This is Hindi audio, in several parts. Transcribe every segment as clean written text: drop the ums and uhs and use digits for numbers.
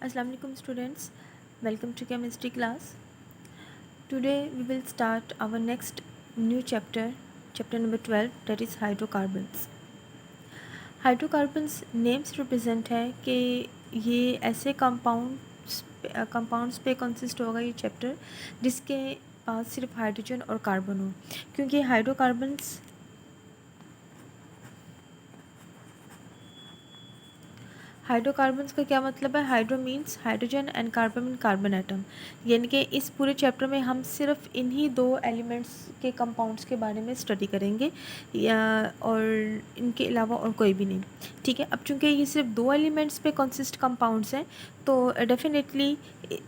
Assalamu alaikum students, welcome to chemistry class. Today we will start our next new chapter, chapter number 12, that is hydrocarbons. Hydrocarbons name से रिप्रेजेंट है कि ये ऐसे कंपाउंड्स पे कंसिस्ट होगा ये चैप्टर जिसके पास सिर्फ हाइड्रोजन और कार्बन हो, क्योंकि हाइड्रोकार्बन्स हाइड्रोकार्बन्स का क्या मतलब है? Hydro means hydrogen and carbon mean carbon atom, यानी कि इस पूरे चैप्टर में हम सिर्फ इन्हीं दो एलिमेंट्स के कंपाउंड्स के बारे में स्टडी करेंगे या और इनके अलावा और कोई भी नहीं। ठीक है, अब चूंकि ये सिर्फ दो एलिमेंट्स पे कंसिस्ट कंपाउंड्स हैं तो डेफिनेटली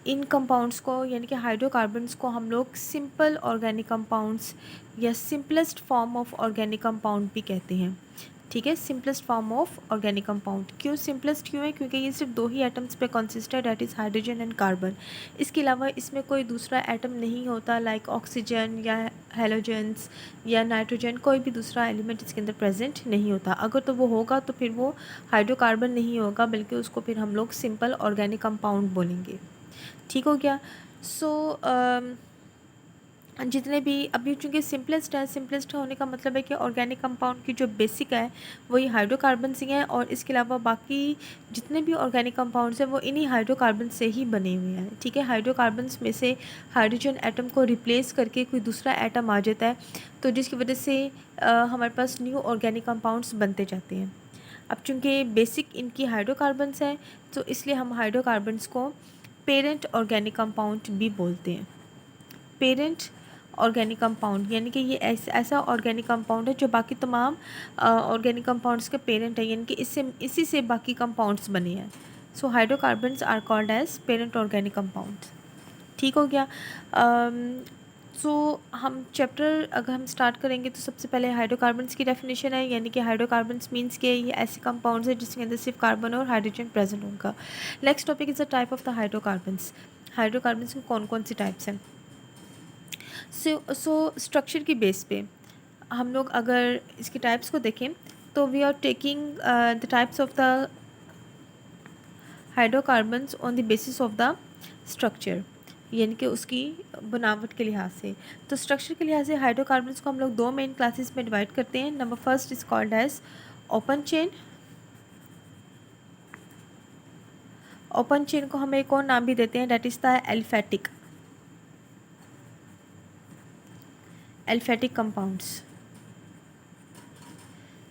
इन कंपाउंड्स को यानी कि हाइड्रोकार्बन्स को हम लोग सिंपल ऑर्गेनिक कंपाउंड्स या simplest form of organic compound भी कहते हैं। ठीक है, simplest form of organic compound. क्यों सिंपलेस्ट क्यों है? क्योंकि ये सिर्फ दो ही एटम्स पे कंसिस्ट है, that is hydrogen and carbon. इसके अलावा इसमें कोई दूसरा एटम नहीं होता, लाइक ऑक्सीजन या हेलोजेंस या नाइट्रोजन, कोई भी दूसरा एलिमेंट इसके अंदर प्रेजेंट नहीं होता। अगर तो वो होगा तो फिर वो हाइड्रोकार्बन नहीं होगा, बल्कि उसको फिर हम लोग सिंपल ऑर्गेनिक कंपाउंड बोलेंगे। ठीक हो गया। सो जितने भी अभी चूँकि सिंपलेस्ट है, सिंपलेस्ट होने का मतलब है कि ऑर्गेनिक कंपाउंड की जो बेसिक है वही हाइड्रोकार्बन ही हैं, और इसके अलावा बाकी जितने भी ऑर्गेनिक कंपाउंड्स हैं वो इन्हीं हाइड्रोकार्बन से ही बने हुए हैं। ठीक है, हाइड्रोकार्बन्स में से हाइड्रोजन एटम को रिप्लेस करके कोई दूसरा एटम आ जाता है, तो जिसकी वजह से हमारे पास न्यू ऑर्गेनिक कंपाउंड्स बनते जाते हैं। अब चूँकि बेसिक इनकी हाइड्रोकार्बन्स है तो इसलिए हम हाइड्रोकार्बन्स को पेरेंट ऑर्गेनिक कंपाउंड भी बोलते हैं। पेरेंट ऑर्गेनिक कंपाउंड यानी कि ये ऐसा ऑर्गेनिक कंपाउंड है जो बाकी तमाम ऑर्गेनिक कंपाउंड्स के पेरेंट है, यानी कि इसी से बाकी कंपाउंड्स बने हैं। So hydrocarbons are called as parent organic compound. ठीक हो गया। सो हम चैप्टर अगर हम स्टार्ट करेंगे तो सबसे पहले हाइड्रोकार्बन्स की डेफिनेशन है, यानी कि हाइड्रोकार्बन्स मीन्स के ये ऐसे कंपाउंड्स है जिसके अंदर सिर्फ कार्बन और हाइड्रोजन प्रेजेंट होगा। Next topic is the type of the hydrocarbons. Hydrocarbons की कौन कौन सी टाइप्स हैं? सो स्ट्रक्चर की बेस पे हम लोग अगर इसकी टाइप्स को देखें तो we are taking the types of the hydrocarbons on the basis of the structure, यानी कि उसकी बनावट के लिहाज से। तो स्ट्रक्चर के लिहाज से हाइड्रोकार्बन्स को हम लोग दो मेन क्लासेस में डिवाइड करते हैं। Number first is called as open chain. Open chain को हम एक और नाम भी देते हैं, that is the aliphatic compounds.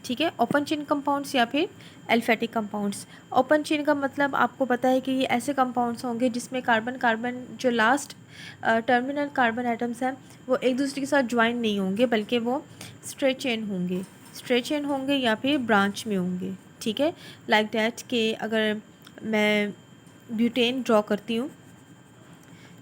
ठीक है, ओपन चेन कंपाउंड्स या फिर एल्फेटिक कंपाउंड्स। ओपन चेन का मतलब आपको पता है कि ये ऐसे कंपाउंड्स होंगे जिसमें कार्बन कार्बन जो लास्ट टर्मिनल कार्बन एटम्स हैं वो एक दूसरे के साथ ज्वाइन नहीं होंगे, बल्कि वो स्ट्रेट चेन होंगे या फिर ब्रांच में होंगे। ठीक है, लाइक डैट के अगर मैं ब्यूटेन ड्रॉ करती हूँ,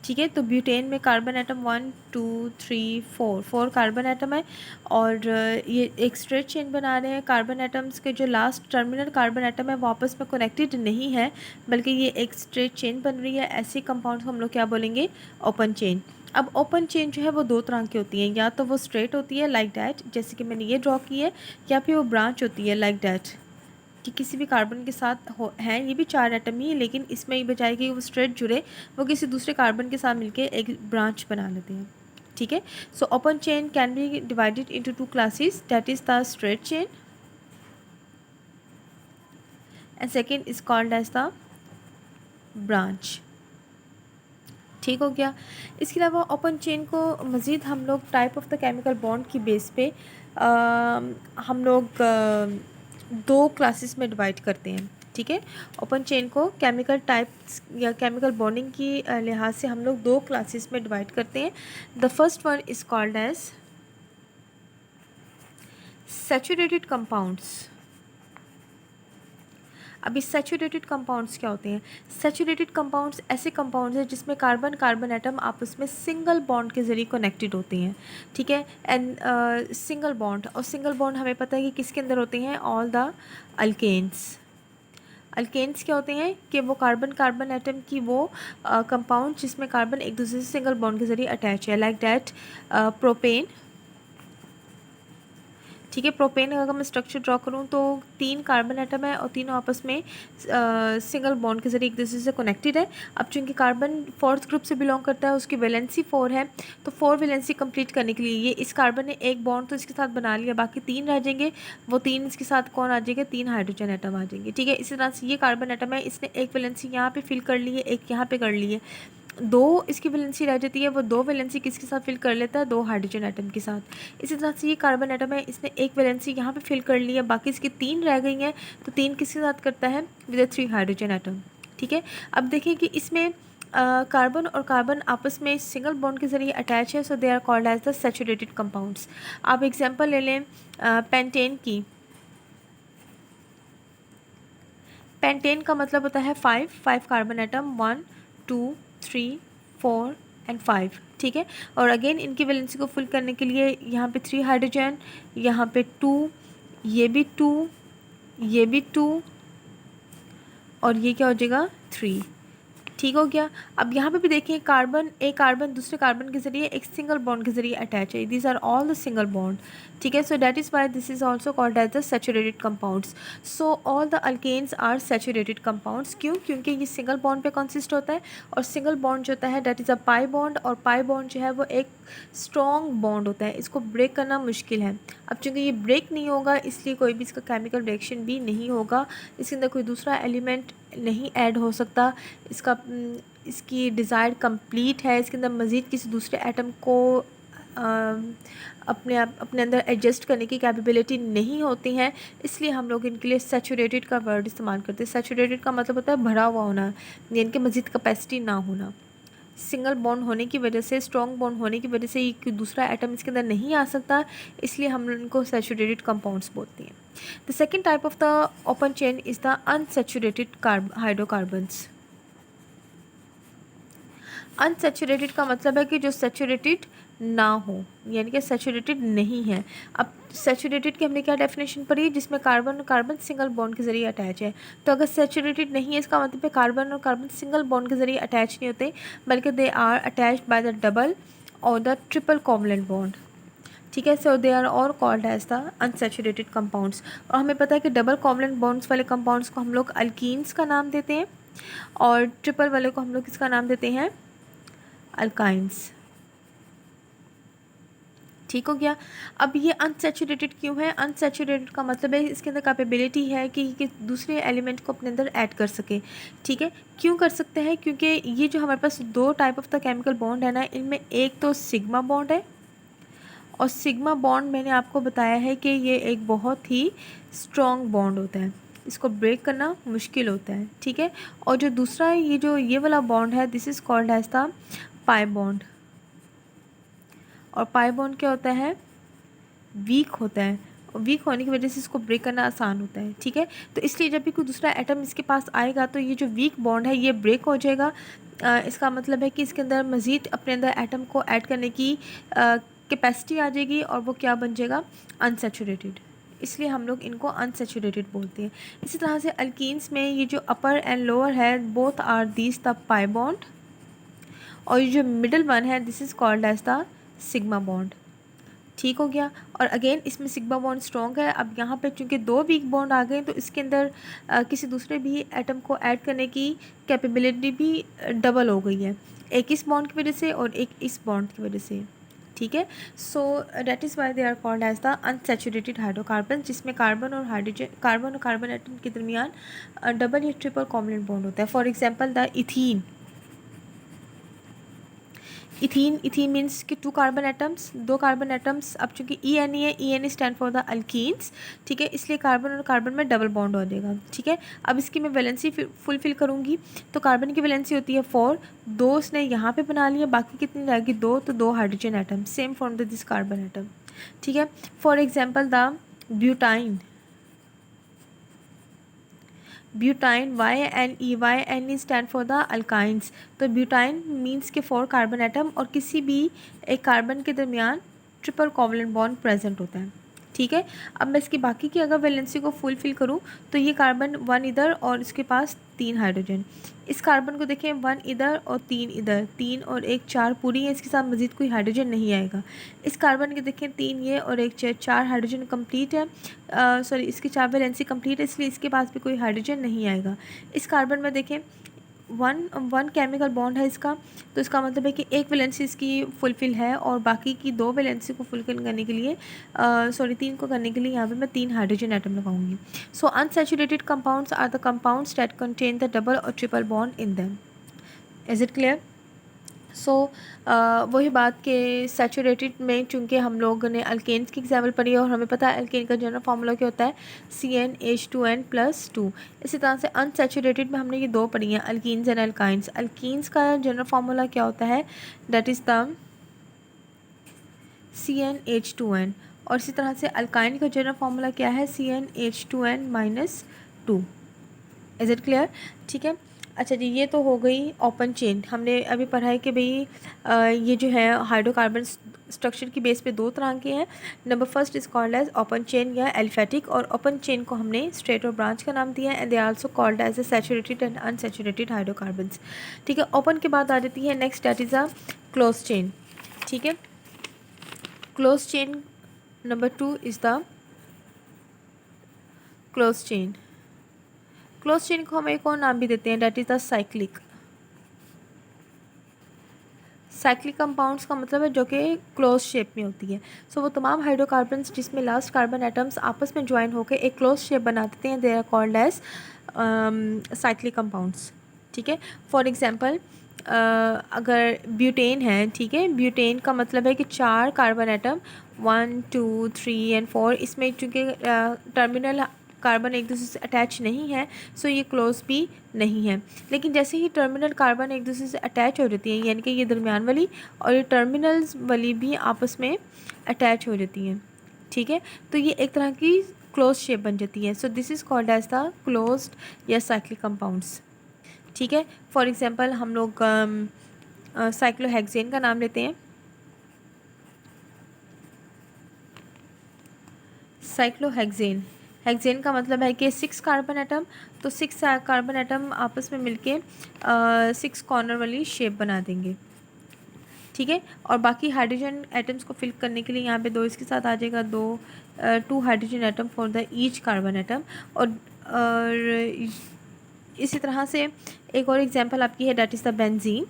ठीक है, तो ब्यूटेन में कार्बन एटम 1 2 3 4 कार्बन एटम है, और ये एक स्ट्रेट चेन बना रहे हैं। कार्बन एटम्स के जो लास्ट टर्मिनल कार्बन एटम है वो आपस में कनेक्टेड नहीं है, बल्कि ये एक स्ट्रेट चेन बन रही है। ऐसी कंपाउंड को हम लोग क्या बोलेंगे? Open chain. अब ओपन चेन जो है वो दो तरह की होती हैं, या तो वो स्ट्रेट होती है लाइक डैट, जैसे कि मैंने ये ड्रॉ की है, या फिर वो ब्रांच होती है लाइक डैट कि किसी भी कार्बन के साथ हो हैं, ये भी चार एटम ही है, लेकिन इसमें ये बजाय कि वो स्ट्रेट जुड़े, वो किसी दूसरे कार्बन के साथ मिलके एक ब्रांच बना लेते हैं। ठीक है, so open chain can be divided into two classes, that is the straight chain and second is called as the branch. ठीक हो गया। इसके अलावा ओपन चेन को मज़ीद हम लोग type of the chemical bond की बेस पे हम लोग दो क्लासेस में डिवाइड करते हैं। ठीक है, ओपन चेन को केमिकल टाइप्स या केमिकल बॉन्डिंग की लिहाज से हम लोग दो क्लासेस में डिवाइड करते हैं। The first one is called as saturated compounds. अभी सैचुरेटेड कंपाउंड्स क्या होते हैं? सैचुरेटेड कंपाउंड्स ऐसे कंपाउंड्स हैं जिसमें कार्बन कार्बन एटम आपस में सिंगल बॉन्ड के ज़रिए कनेक्टेड होते हैं। ठीक है, एंड सिंगल बॉन्ड, और सिंगल बॉन्ड हमें पता है कि किसके अंदर होते हैं? All the alkanes. अल्केन्स क्या होते हैं कि वो कार्बन कार्बन एटम की वो कंपाउंड जिसमें कार्बन एक दूसरे से सिंगल बॉन्ड के ज़रिए अटैच है, लाइक डैट प्रोपेन। ठीक है। प्रोपेन का अगर मैं स्ट्रक्चर ड्रॉ करूँ तो 3 कार्बन एटम है और तीनों आपस में सिंगल बॉन्ड के जरिए एक दूसरे से कनेक्टेड है। अब चूँकि कार्बन 4th ग्रुप से बिलोंग करता है, उसकी वैलेंसी 4 है, तो 4 वैलेंसी कंप्लीट करने के लिए ये इस कार्बन ने एक बॉन्ड तो इसके साथ बना लिया, बाकी 3 रह जाएंगे। वो 3 इसके साथ कौन आ जाएंगे? 3 हाइड्रोजन एटम आ जाएंगे। ठीक है। इसी तरह से ये कार्बन एटम है, इसने एक वैलेंसी यहाँ पे फिल कर ली है, एक यहाँ पे कर ली है, 2 इसकी वैलेंसी रह जाती है। वो 2 वैलेंसी किसके साथ फिल कर लेता है? 2 हाइड्रोजन एटम के साथ। इसी तरह से ये कार्बन एटम है, इसने एक वैलेंसी यहाँ पे फिल कर ली है, बाकी इसकी 3 रह गई हैं, तो 3 किसके साथ करता है? With 3 hydrogen atom. ठीक है। अब देखिए कि इसमें कार्बन और कार्बन आपस में सिंगल बॉन्ड के जरिए अटैच है, so they are called as the saturated compounds. आप एग्जांपल ले लें पेंटेन की। पेंटेन का मतलब होता है 5 कार्बन एटम, 1 2 3 4 एंड 5। ठीक है। और अगेन इनकी वैलेंसी को फुल करने के लिए यहाँ पे 3 हाइड्रोजन, यहाँ पे 2, ये भी 2, ये भी 2, और ये क्या हो जाएगा? 3। ठीक हो गया। अब यहाँ पे भी देखिए कार्बन, एक कार्बन दूसरे कार्बन के जरिए एक सिंगल बॉन्ड के जरिए अटैच है। These are all the single bond. ठीक है। So that is why this is also called as the saturated compounds. So all the alkanes are saturated compounds. क्यों? क्योंकि ये सिंगल बॉन्ड पे कंसिस्ट होता है, और सिंगल बॉन्ड जो होता है that is a pi bond, और पाई बॉन्ड जो है वो एक स्ट्रॉन्ग बॉन्ड होता है, इसको ब्रेक करना मुश्किल है। अब चूँकि ये ब्रेक नहीं होगा, इसलिए कोई भी इसका केमिकल रिएक्शन भी नहीं होगा, इसके अंदर कोई दूसरा एलिमेंट नहीं ऐड हो सकता, इसकी डिज़ायर कंप्लीट है, इसके अंदर मज़ीद किसी दूसरे एटम को अपने अंदर एडजस्ट करने की कैपेबिलिटी नहीं होती है, इसलिए हम लोग इनके लिए सैचुरेटेड का वर्ड इस्तेमाल करते हैं। सैचुरेटेड का मतलब होता है भरा हुआ होना, यानी इनके मज़ीद कैपेसिटी ना होना। सिंगल बॉन्ड होने की वजह से, स्ट्रॉन्ग बॉन्ड होने की वजह से ये दूसरा एटम इसके अंदर नहीं आ सकता, इसलिए हम इनको सैचुरेटेड कंपाउंड्स बोलते हैं। The second type of the open chain is the unsaturated hydrocarbons. Unsaturated का मतलब है कि जो सैचुरेटेड ना हो, यानी कि सैचुरेटेड नहीं है। अब सैचुरेटेड की हमने क्या डेफिनेशन पढ़ी? जिसमें कार्बन और कार्बन सिंगल बॉन्ड के जरिए अटैच है। तो अगर सैचुरेटेड नहीं है, इसका मतलब है कार्बन और कार्बन सिंगल बॉन्ड के जरिए अटैच नहीं होते, बल्कि they are attached by the double और द ट्रिपल कोवलेंट बॉन्ड। ठीक है। सो दे आर और called as the unsaturated compounds. और हमें पता है कि डबल कोवलेंट बॉन्ड्स वाले कंपाउंड्स को हम लोग अल्कीन्स का नाम देते हैं, और ट्रिपल वाले को हम लोग किसका नाम देते हैं? अल्काइंस। ठीक हो गया। अब ये अनसैचुरेटेड क्यों है? अनसैचुरेटेड का मतलब है इसके अंदर कैपेबिलिटी है कि दूसरे एलिमेंट को अपने अंदर ऐड कर सके। ठीक है। क्यों कर सकते हैं? क्योंकि ये जो हमारे पास 2 type of the chemical bond है ना, इनमें एक तो सिग्मा बॉन्ड है, और सिग्मा बॉन्ड मैंने आपको बताया है कि ये एक बहुत ही स्ट्रॉन्ग बॉन्ड होता है, इसको ब्रेक करना मुश्किल होता है। ठीक है। और जो दूसरा है, ये वाला बॉन्ड है, this is called as the pi bond. और पाई बॉन्ड क्या होता है? वीक होता है, और वीक होने की वजह से इसको ब्रेक करना आसान होता है। ठीक है। तो इसलिए जब भी कोई दूसरा एटम इसके पास आएगा तो ये जो वीक बॉन्ड है ये ब्रेक हो जाएगा। इसका मतलब है कि इसके अंदर मज़ीद अपने अंदर एटम को ऐड करने की कैपेसिटी आ जाएगी, और वो क्या बन जाएगा? अनसैचुरेटेड। इसलिए हम लोग इनको अनसैचुरेटेड बोलते हैं। इसी तरह से अल्कीन्स में ये जो अपर एंड लोअर है, both are these the pi bond, और ये जो मिडल वन है this is called as the sigma bond. ठीक हो गया। और अगेन इसमें सिग्मा बॉन्ड स्ट्रॉन्ग है। अब यहाँ पे चूँकि 2 वीक बॉन्ड आ गए, तो इसके अंदर किसी दूसरे भी एटम को ऐड करने की कैपेबिलिटी भी डबल हो गई है, एक इस बॉन्ड की वजह से और एक इस बॉन्ड की वजह से। ठीक है। So that is why they are called as the unsaturated hydrocarbon, जिसमें कार्बन और कार्बन एटम के दरमियान डबल या ट्रिपल कोवलेंट बॉन्ड होता है। For example the ethene. Ethene means कि 2 कार्बन एटम्स, 2 कार्बन एटम्स। अब चूँकि ई एन ई है, E N E stand for the alkenes. ठीक है। इसलिए कार्बन और कार्बन में डबल बॉन्ड हो जाएगा। ठीक है। अब इसकी मैं वैलेंसी फुलफिल करूँगी, तो कार्बन की वैलेंसी होती है 4, 2 उसने यहाँ पे बना लिया, बाकी कितनी रहेगी? 2, तो 2 hydrogen atom, same from this carbon atom. ठीक है। For example the butyne. Butyne, YNE stand for the alkynes. तो ब्यूटाइन मीन्स के 4 कार्बन एटम, और किसी भी एक कार्बन के दरमियान ट्रिपल कोवलेंट बॉन्ड प्रेजेंट होता है। ठीक है। अब मैं इसकी बाकी की अगर वैलेंसी को फुलफिल करूँ तो ये कार्बन 1 इधर और इसके पास 3 हाइड्रोजन। इस कार्बन को देखें 1 इधर और 3 इधर, 3 और 1 4 पूरी है, इसके साथ मज़ीद कोई हाइड्रोजन नहीं आएगा। इस कार्बन के देखें 3 ये और 1 4 हाइड्रोजन कंप्लीट है, सॉरी इसकी 4 वैलेंसी कंप्लीट है, इसलिए इसके पास भी कोई हाइड्रोजन नहीं आएगा। इस कार्बन में देखें वन केमिकल बॉन्ड है इसका, तो इसका मतलब है कि एक वैलेंसी इसकी फुलफिल है और बाकी की 2 वैलेंसी को फुलफिल करने के लिए सॉरी 3 को करने के लिए यहाँ पे मैं 3 हाइड्रोजन एटम लगाऊंगी। So unsaturated compounds are the compounds that contain the double और triple bond in them. Is it clear? So वही बात कि सैचुरेटेड में चूँकि हम लोगों ने अल्केन्स की एग्जाम्पल पढ़ी है और हमें पता है अल्केन का जनरल फार्मूला क्या होता है, CnH2n+2। इसी तरह से अनसैचुरेटेड में हमने ये 2 पढ़ी हैं, अल्कीन्स एंड अल्काइंस। अल्कीन्स का जनरल फार्मूला क्या होता है, दैट इज़ द CnH2n, और इसी तरह से अल्काइन का जनरल फार्मूला क्या है, CnH2n-2। Is it clear? ठीक है। अच्छा जी, ये तो हो गई ओपन चेन। हमने अभी पढ़ा है कि भाई ये जो है हाइड्रोकार्बन स्ट्रक्चर की बेस पे 2 तरह के हैं। Number first is called as open chain या एल्फेटिक, और ओपन चेन को हमने स्ट्रेट और ब्रांच का नाम दिया है, and they are also called as a saturated and unsaturated hydrocarbons. ठीक है। ओपन के बाद आ जाती है next, that is a close chain. ठीक है। Close chain number 2 is the close chain. Close chain को हम एक और नाम भी देते हैं, that is the cyclic. Cyclic compounds का मतलब है जो कि क्लोज शेप में होती है। सो वो तमाम हाइड्रोकार्बन्स जिसमें लास्ट कार्बन एटम्स आपस में ज्वाइन होकर एक क्लोज शेप बना देते हैं, they are called as cyclic compounds. ठीक है। फॉर एग्जांपल अगर ब्यूटेन है, ठीक है, ब्यूटेन का मतलब है कि 4 कार्बन एटम 1 2 3 एंड 4, इसमें चूँकि टर्मिनल कार्बन एक दूसरे से अटैच नहीं है, सो ये क्लोज भी नहीं है। लेकिन जैसे ही टर्मिनल कार्बन एक दूसरे से अटैच हो जाती हैं, यानी कि ये दरमियान वाली और ये टर्मिनल्स वाली भी आपस में अटैच हो जाती हैं, ठीक है, तो ये एक तरह की क्लोज शेप बन जाती है। So this is called as the closed या साइक्लिक कंपाउंड्स। ठीक है। फॉर एग्जांपल हम लोग साइक्लोहेक्सेन का नाम लेते हैं। साइक्लोहेक्सेन, हेक्सेन का मतलब है कि 6 कार्बन एटम, तो 6 कार्बन एटम आपस में मिलके 6 कॉर्नर वाली शेप बना देंगे। ठीक है। और बाकी हाइड्रोजन एटम्स को फिल करने के लिए यहाँ पे 2 इसके साथ आ जाएगा, 2 hydrogen atom for the each carbon atom. और इसी तरह से एक और एग्जांपल आपकी है, that is the benzene.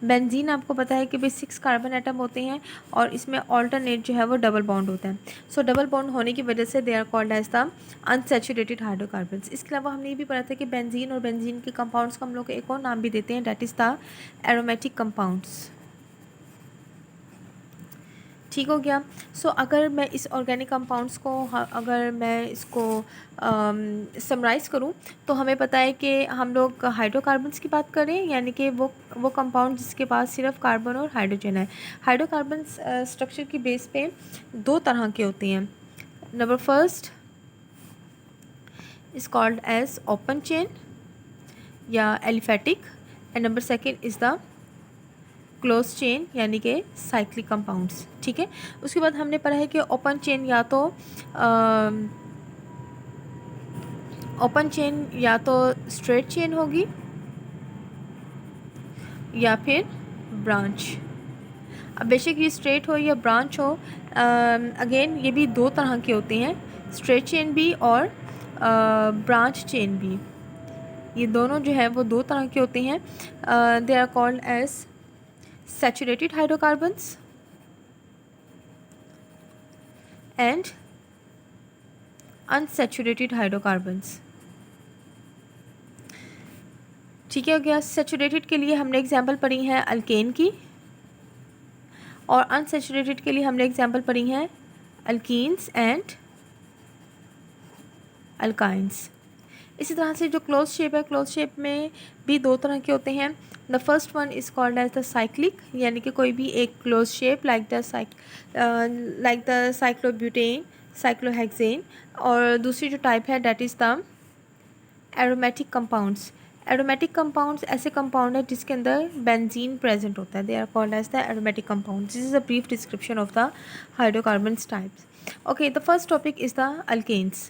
Benzene आपको पता है कि भाई 6 कार्बन एटम होते हैं और इसमें ऑल्टरनेट जो है वो डबल बॉन्ड होता है। सो डबल बॉन्ड होने की वजह से they are called as the unsaturated hydrocarbons. इसके अलावा हमने ये भी पढ़ा था कि बेंजीन और बेंजीन के कंपाउंड्स को हम लोग एक और नाम भी देते हैं, that is the aromatic compounds. ठीक हो गया। सो अगर मैं इस ऑर्गेनिक कंपाउंड्स को अगर मैं इसको समराइज़ करूँ तो हमें पता है कि हम लोग हाइड्रोकार्बन्स की बात करें, यानी कि वो कंपाउंड जिसके पास सिर्फ कार्बन और हाइड्रोजन है। हाइड्रोकार्बन्स स्ट्रक्चर की बेस पे 2 तरह के होते हैं। Number first is called as open chain या aliphatic, and number second is the close chain यानी कि साइक्लिक कंपाउंड्स। ठीक है। उसके बाद हमने पढ़ा है कि ओपन चेन या तो स्ट्रेट चेन होगी या फिर ब्रांच। अब बेशक ये स्ट्रेट हो या ब्रांच हो, अगेन ये भी 2 तरह के होते हैं, स्ट्रेट चेन भी और ब्रांच चेन भी। ये दोनों जो है वो 2 तरह के होते हैं। They are called as saturated hydrocarbons and unsaturated hydrocarbons। ठीक है हो गया। सैचुरेटेड के लिए हमने एग्जांपल पढ़ी है अल्केन की, और अनसैचुरेटेड के लिए हमने एग्जांपल पढ़ी हैं अल्कीन्स एंड अल्काइंस। इसी तरह से जो क्लोज शेप है, क्लोज शेप में भी 2 तरह के होते हैं। The first one is called as the cyclic, यानी कि कोई भी एक close shape like the cyclobutane, cyclohexane. और दूसरी जो टाइप है that is the aromatic compounds, aromatic compounds ऐसे कंपाउंड है जिसके अंदर बेंजीन प्रेजेंट होता है, they are called as the aromatic compound. This is a brief description of the hydrocarbons types. Okay, the first topic is the alkanes.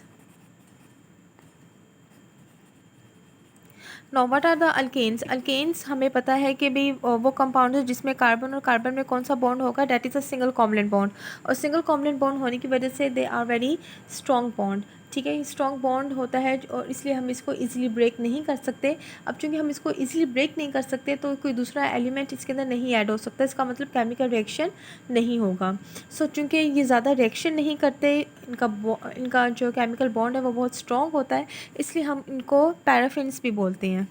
Now what are the alkanes. Alkanes हमें पता है कि भाई वो कंपाउंड है जिसमें कार्बन और कार्बन में कौन सा बॉन्ड होगा, that is a single covalent bond. और सिंगल कॉवलेंट बॉन्ड होने की वजह से they are very strong bond. ठीक है, स्ट्रॉन्ग बॉन्ड होता है और इसलिए हम इसको इजीली ब्रेक नहीं कर सकते. अब चूंकि हम इसको इजीली ब्रेक नहीं कर सकते तो कोई दूसरा एलिमेंट इसके अंदर नहीं ऐड हो सकता, इसका मतलब केमिकल रिएक्शन नहीं होगा. सो चूँकि ये ज़्यादा रिएक्शन नहीं करते, इनका जो केमिकल बॉन्ड है वो बहुत स्ट्रॉन्ग होता है, इसलिए हम इनको पैराफिन्स भी बोलते हैं.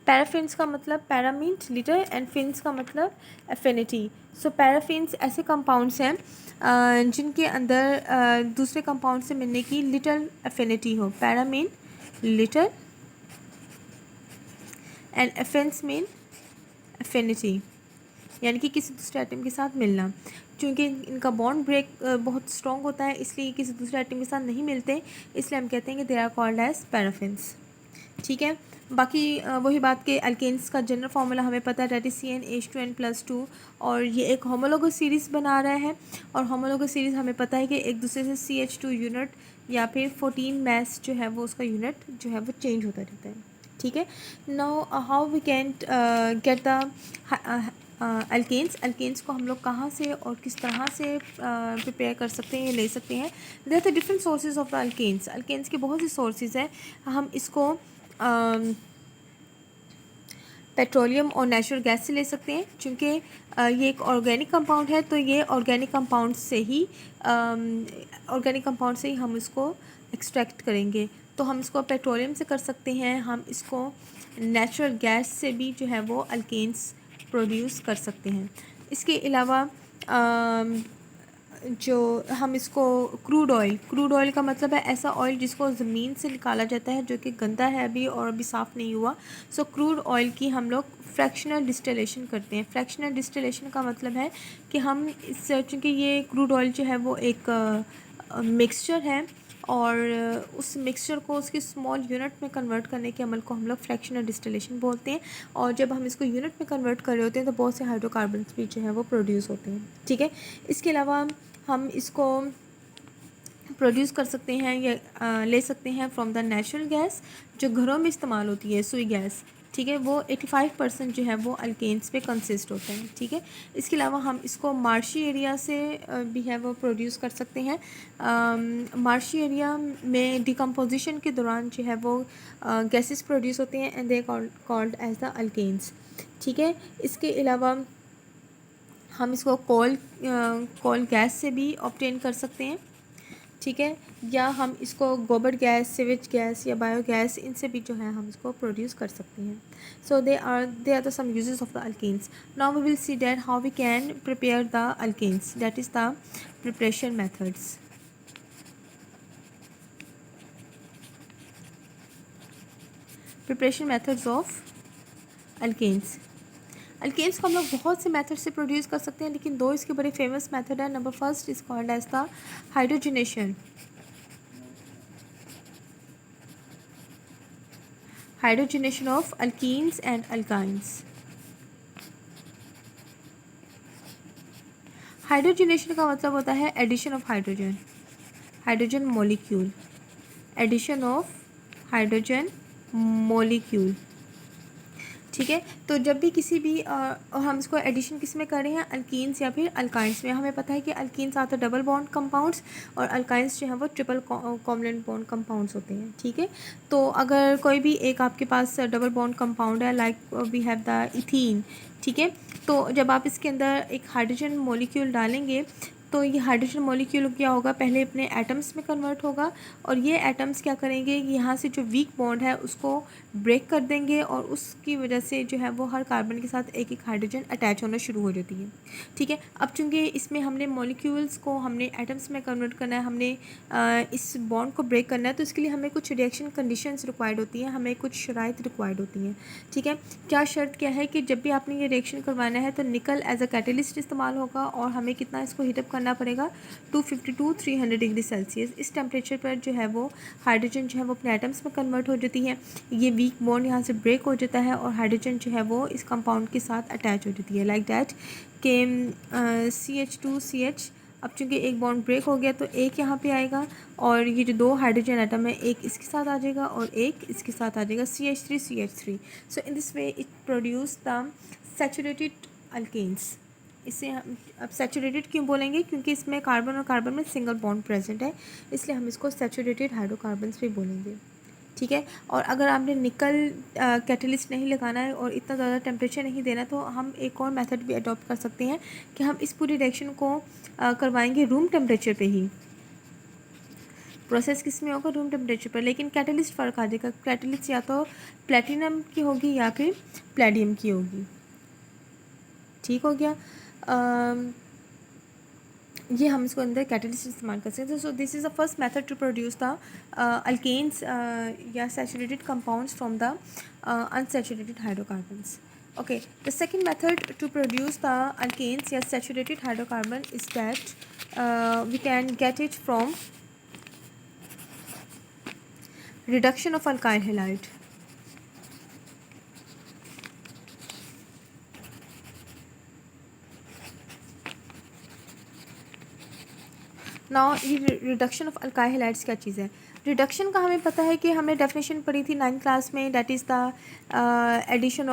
पैराफिन्स का मतलब para means little and fins का मतलब एफिनिटी. सो पैराफिन्स ऐसे कंपाउंड्स हैं जिनके अंदर दूसरे कंपाउंड से मिलने की लिटल एफिनिटी हो. Para mean little and affins mean affinity, यानी कि किसी दूसरे एटम के साथ मिलना. क्योंकि इनका बॉन्ड ब्रेक बहुत स्ट्रॉन्ग होता है, इसलिए किसी दूसरे एटम के साथ नहीं मिलते, इसलिए हम कहते हैं कि they are called as paraffins. ठीक है, बाकी वही बात के अल्केन्स का जनरल फार्मूला हमें पता है, डेट इज CnH2n+2. और ये एक होमोलोगस सीरीज़ बना रहा है, और होमोलोगस सीरीज़ हमें पता है कि एक दूसरे से CH2 यूनिट या फिर 14 मैस जो है वो उसका यूनिट जो है वो चेंज होता रहता है. ठीक है, now how we can get the alkanes को हम लोग कहाँ से और किस तरह से प्रिपेयर कर सकते हैं, ले सकते हैं. There are different sources of the alkanes के बहुत से सोर्सेज हैं. हम इसको पेट्रोलियम और नेचुरल गैस से ले सकते हैं. चूँकि ये एक ऑर्गेनिक कंपाउंड है, तो ये ऑर्गेनिक कंपाउंड से ही हम इसको एक्सट्रैक्ट करेंगे. तो हम इसको पेट्रोलियम से कर सकते हैं, हम इसको नेचुरल गैस से भी जो है वो अल्केन्स प्रोड्यूस कर सकते हैं. इसके अलावा जो हम इसको क्रूड ऑयल का मतलब है ऐसा ऑयल जिसको ज़मीन से निकाला जाता है, जो कि गंदा है अभी और अभी साफ़ नहीं हुआ. सो क्रूड ऑयल की हम लोग फ्रैक्शनल डिस्टिलेशन करते हैं. फ्रैक्शनल डिस्टिलेशन का मतलब है कि हम इस, चूँकि ये क्रूड ऑयल जो है वो एक मिक्सचर है, और उस मिक्सचर को उसके स्मॉल यूनिट में कन्वर्ट करने के अमल को हम लोग फ्रैक्शनल डिस्टिलेशन बोलते हैं. और जब हम इसको यूनिट में कन्वर्ट कर रहे होते हैं तो बहुत से हाइड्रोकार्बन्स भी जो है वो प्रोड्यूस होते हैं. ठीक है, इसके अलावा हम इसको प्रोड्यूस कर सकते हैं या ले सकते हैं फ्रॉम द नेचुरल गैस जो घरों में इस्तेमाल होती है, सुई गैस. ठीक है, वो 85% जो है वो अल्केन्स पे कंसिस्ट होता है. ठीक है, इसके अलावा हम इसको मार्शी एरिया से भी है वो प्रोड्यूस कर सकते हैं. मार्शी एरिया में डिकम्पोजिशन के दौरान जो है वो गैसेस प्रोड्यूस होते हैं and they called as the alkanes. ठीक है, इसके अलावा हम इसको कोल गैस से भी ऑब्टेन कर सकते हैं. ठीक है, या हम इसको गोबर गैस, सीवेज गैस या बायोगैस, इनसे भी जो है हम इसको प्रोड्यूस कर सकते हैं. So they are the some uses of the alkanes. Now we will see that how we can prepare the alkanes, that is the preparation methods. Preparation methods of alkanes. Alkanes को हम लोग बहुत से मेथड से प्रोड्यूस कर सकते हैं, लेकिन दो इसके बड़े फेमस मेथड है. Number first is called as the hydrogenation. Hydrogenation of alkenes and alkynes. Hydrogenation का मतलब होता है addition of hydrogen molecule. Addition of hydrogen molecule. ठीक है, तो जब भी किसी भी हम इसको एडिशन किस में कर रहे हैं, अल्कीन्स या फिर अल्काइंस में. हमें पता है कि अल्कीन्स आते हैं डबल बॉन्ड कंपाउंड्स और अल्काइंस जो है वो ट्रिपल कॉवलेंट बॉन्ड कंपाउंड्स होते हैं. ठीक है, तो अगर कोई भी एक आपके पास डबल बॉन्ड कंपाउंड है, like we have the ethene. ठीक है, तो जब आप इसके अंदर एक हाइड्रोजन मॉलिक्यूल डालेंगे तो ये हाइड्रोजन मॉलिक्यूल क्या होगा, पहले अपने एटम्स में कन्वर्ट होगा, और ये एटम्स क्या करेंगे, यहाँ से जो वीक बॉन्ड है उसको ब्रेक कर देंगे, और उसकी वजह से जो है वो हर कार्बन के साथ एक एक हाइड्रोजन अटैच होना शुरू हो जाती है. ठीक है, अब चूँकि इसमें हमने मॉलिक्यूल्स को हमने एटम्स में कन्वर्ट करना है, हमने इस बॉन्ड को ब्रेक करना है, तो इसके लिए हमें कुछ रिएक्शन कंडीशंस रिक्वायर्ड होती हैं, हमें कुछ शराइत रिक्वायर्ड होती हैं. ठीक है, क्या शर्त क्या है कि जब भी आपने ये रिएक्शन करवाना है तो निकल एज अ कैटलिस्ट इस्तेमाल होगा, और हमें कितना इसको हीटअप करना पड़ेगा 252 300 डिग्री सेल्सियस। इस टेम्परेचर पर जो है वो हाइड्रोजन जो है वो अपने एटम्स में कन्वर्ट हो जाती है। ये वीक बॉन्ड यहाँ से ब्रेक हो जाता है और हाइड्रोजन जो है वो इस कंपाउंड के साथ अटैच हो जाती है लाइक दैट के CH2CH। अब चूँकि एक बॉन्ड ब्रेक हो गया तो एक यहाँ पे आएगा और ये जो दो हाइड्रोजन एटम है एक इसके साथ आ जाएगा और एक इसके साथ आ जाएगा CH3CH3। So in this way it produce the saturated alkanes. इसे हम अब सैचुरेटेड क्यों बोलेंगे, क्योंकि इसमें कार्बन और कार्बन में सिंगल बॉन्ड प्रेजेंट है, इसलिए हम इसको सैचुरेटेड हाइड्रोकार्बन्स भी बोलेंगे। ठीक है। और अगर आपने निकल कैटलिस्ट नहीं लगाना है और इतना ज़्यादा टेम्परेचर नहीं देना तो हम एक और मेथड भी अडॉप्ट कर सकते हैं कि हम इस पूरी रिएक्शन को करवाएंगे रूम टेम्परेचर पे ही। प्रोसेस किस में होगा, रूम टेम्परेचर पर, लेकिन कैटलिस्ट फ़र्क आ जाएगा। कैटलिस्ट या तो प्लेटिनम की होगी या फिर प्लेडियम की होगी। ठीक हो गया। ये हम इसको अंदर कैटलिस्ट इस्तेमाल कर सकते हैं। So this is the first method to produce the alkanes या saturated compounds from the unsaturated hydrocarbons. Okay, the second method to produce the alkanes या saturated hydrocarbon is that we can get it from reduction of alkyl halide. Now ये रिडक्शन ऑफ अल्काइल हैलाइड्स क्या चीज़ है। रिडक्शन का हमें पता है कि हमने डेफिनेशन पढ़ी थी 9th क्लास में, that is the addition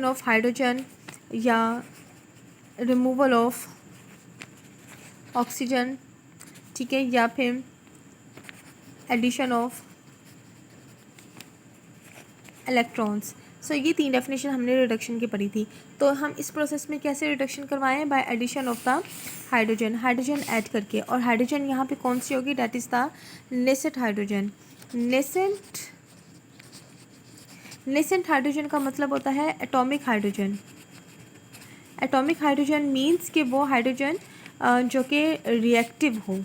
of hydrogen या रिमूवल ऑफ ऑक्सीजन, ठीक है, या फिर एडिशन ऑफ इलेक्ट्रॉन्स। सो ये 3 डेफिनेशन हमने रिडक्शन की पढ़ी थी। तो हम इस प्रोसेस में कैसे रिडक्शन करवाएं, by addition of the hydrogen, hydrogen add करके। और हाइड्रोजन यहाँ पे कौन सी होगी, that is the nascent hydrogen. Nascent hydrogen का मतलब होता है atomic hydrogen. Atomic hydrogen means कि वो हाइड्रोजन जो कि रिएक्टिव हो।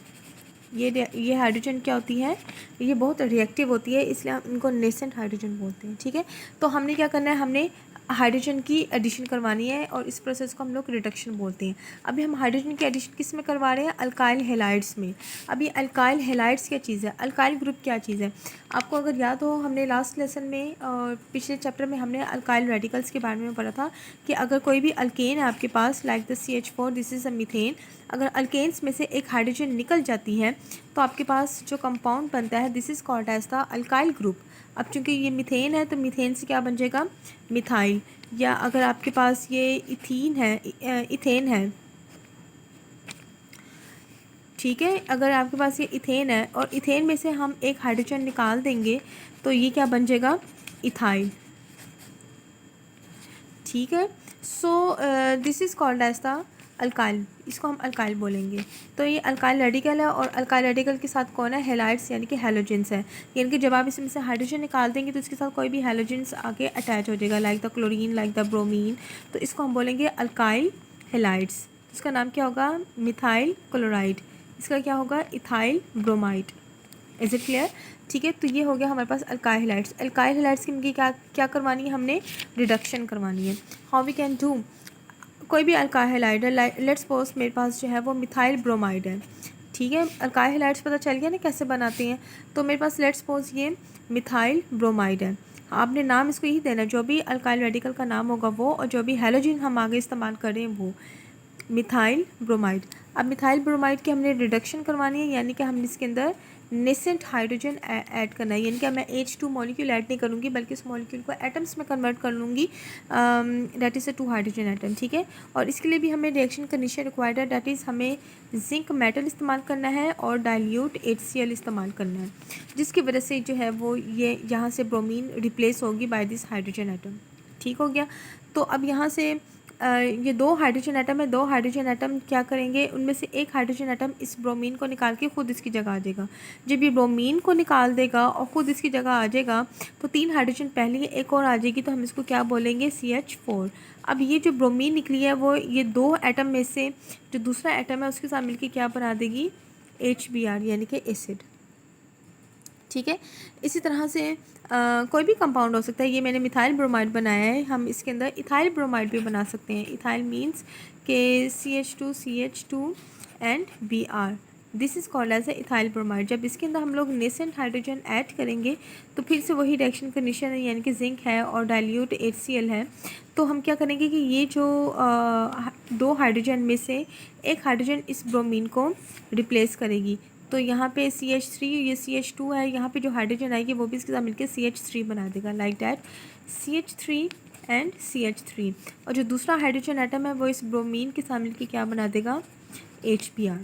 ये हाइड्रोजन क्या होती है, ये बहुत रिएक्टिव होती है, इसलिए हम इनको नेसेंट हाइड्रोजन बोलते हैं। ठीक है। तो हमने क्या करना है, हमने हाइड्रोजन की एडिशन करवानी है और इस प्रोसेस को हम लोग रिडक्शन बोलते हैं। अभी हम हाइड्रोजन की एडिशन किस में करवा रहे हैं, अल्काइल हैलाइड्स में। अभी अल्काइल हैलाइड्स क्या चीज़ है, अल्काइल ग्रुप क्या चीज़ है। आपको अगर याद हो, हमने लास्ट लेसन में और पिछले चैप्टर में हमने अल्काइल रेडिकल्स के बारे में पढ़ा था कि अगर कोई भी अल्केन है आपके पास, like the CH4, this is a methane, अगर अल्केन्स में से एक हाइड्रोजन निकल जाती है तो आपके पास जो कंपाउंड बनता है, this is called as the alkyl group. अब चूंकि ये मीथेन है तो मीथेन से क्या बन जाएगा, मिथाइल। या अगर आपके पास ये इथेन है, ठीक है, अगर आपके पास ये इथेन है और इथेन में से हम एक हाइड्रोजन निकाल देंगे तो ये क्या बन जाएगा, इथाइल। ठीक है। So this is called as the alkyl, इसको हम अल्काइल बोलेंगे। तो ये अल्काइल रेडिकल है और अल्काइल रेडिकल के साथ कौन है, हैलाइड्स यानी कि हैलोजेंस है। यानी कि जब आप इसमें से हाइड्रोजन निकाल देंगे तो इसके साथ कोई भी हैलोजेंस आके अटैच हो जाएगा, like the chlorine, like the bromine. तो इसको हम बोलेंगे अल्काइल हैलाइड्स। इसका नाम क्या होगा, मिथाइल क्लोराइड। इसका क्या होगा, ethyl bromide. Is it clear. ठीक है। तो ये हो गया हमारे पास अल्काइल हैलाइड्स। अल्काइल हैलाइड्स की क्या करवानी है, हमने रिडक्शन करवानी है। हाउ वी कैन डू, कोई भी अल्काइल हैलाइड है, लेट्स सपोज मेरे पास जो है वो मिथाइल ब्रोमाइड है। ठीक है। अल्काइल हैलाइड्स पता चल गया ना कैसे बनाते हैं। तो मेरे पास लेट्स सपोज ये मिथाइल ब्रोमाइड है। आपने नाम इसको यही देना, जो भी अल्काइल रेडिकल का नाम होगा वो, और जो भी हैलोजन हम आगे इस्तेमाल करें वो, मिथाइल ब्रोमाइड। अब मिथाइल ब्रोमाइड की हमने रिडक्शन करवानी है, यानी कि हमने इसके अंदर नेसेंट हाइड्रोजन ऐड करना है। यानी कि मैं H2 मॉलिक्यूल ऐड नहीं करूँगी बल्कि उस मॉलिक्यूल को एटम्स में कन्वर्ट कर लूँगी, that is a 2 hydrogen atom. ठीक है। और इसके लिए भी हमें रिएक्शन कंडीशन रिक्वायर्ड है, दैट इज़ हमें जिंक मेटल इस्तेमाल करना है और डाइल्यूट HCl इस्तेमाल करना है, जिसकी वजह से जो है वो ये यहाँ से ब्रोमीन रिप्लेस होगी बाय दिस हाइड्रोजन एटम। ठीक हो गया। तो अब यहाँ से ये 2 हाइड्रोजन एटम है, 2 हाइड्रोजन एटम क्या करेंगे, उनमें से एक हाइड्रोजन एटम इस ब्रोमीन को निकाल के खुद इसकी जगह आ जाएगा। जब ये ब्रोमीन को निकाल देगा और खुद इसकी जगह आ जाएगा तो 3 हाइड्रोजन पहले एक और आ जाएगी, तो हम इसको क्या बोलेंगे, CH4। अब ये जो ब्रोमीन निकली है वो ये 2 एटम में से जो दूसरा एटम है उसके साथ मिलकर क्या बना देगी, HBr यानी कि एसिड। ठीक है। इसी तरह से कोई भी कंपाउंड हो सकता है। ये मैंने मिथाइल ब्रोमाइड बनाया है, हम इसके अंदर इथाइल ब्रोमाइड भी बना सकते हैं। इथाइल मीन्स के CH2 and Br, this is called as a ethyl bromide. जब इसके अंदर हम लोग नेसेंट हाइड्रोजन ऐड करेंगे तो फिर से वही रिएक्शन कंडीशन है, यानी कि जिंक है और डाइल्यूट HCl है। तो हम क्या करेंगे कि ये जो दो हाइड्रोजन में से एक हाइड्रोजन इस ब्रोमीन को रिप्लेस करेगी। तो यहाँ पे CH3, ये CH2 है, यहाँ पे जो हाइड्रोजन आएगी वो भी इसके साथ मिलकर CH3 बना देगा, like that CH3 and CH3। और जो दूसरा हाइड्रोजन एटम है वो इस ब्रोमीन के साथ मिलकर क्या बना देगा, HBr।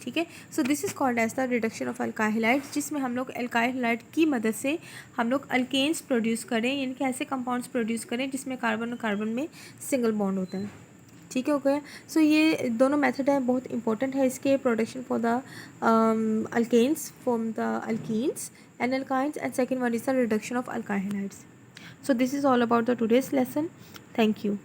ठीक है। So this is called as the reduction of alkyl hydrides, जिसमें हम लोग अल्काइल हाइड्राइड की मदद से हम लोग अल्केन्स प्रोड्यूस करें, यानी कि ऐसे कंपाउंड्स प्रोड्यूस करें जिसमें कार्बन और कार्बन में सिंगल बॉन्ड होता है। ठीक है, हो गया। सो ये दोनों मेथड हैं, बहुत इंपॉर्टेंट है इसके production for the alkanes from the alkenes and alkynes, and second one is the reduction of alkyl hydrides. So this is all about the today's lesson. Thank you.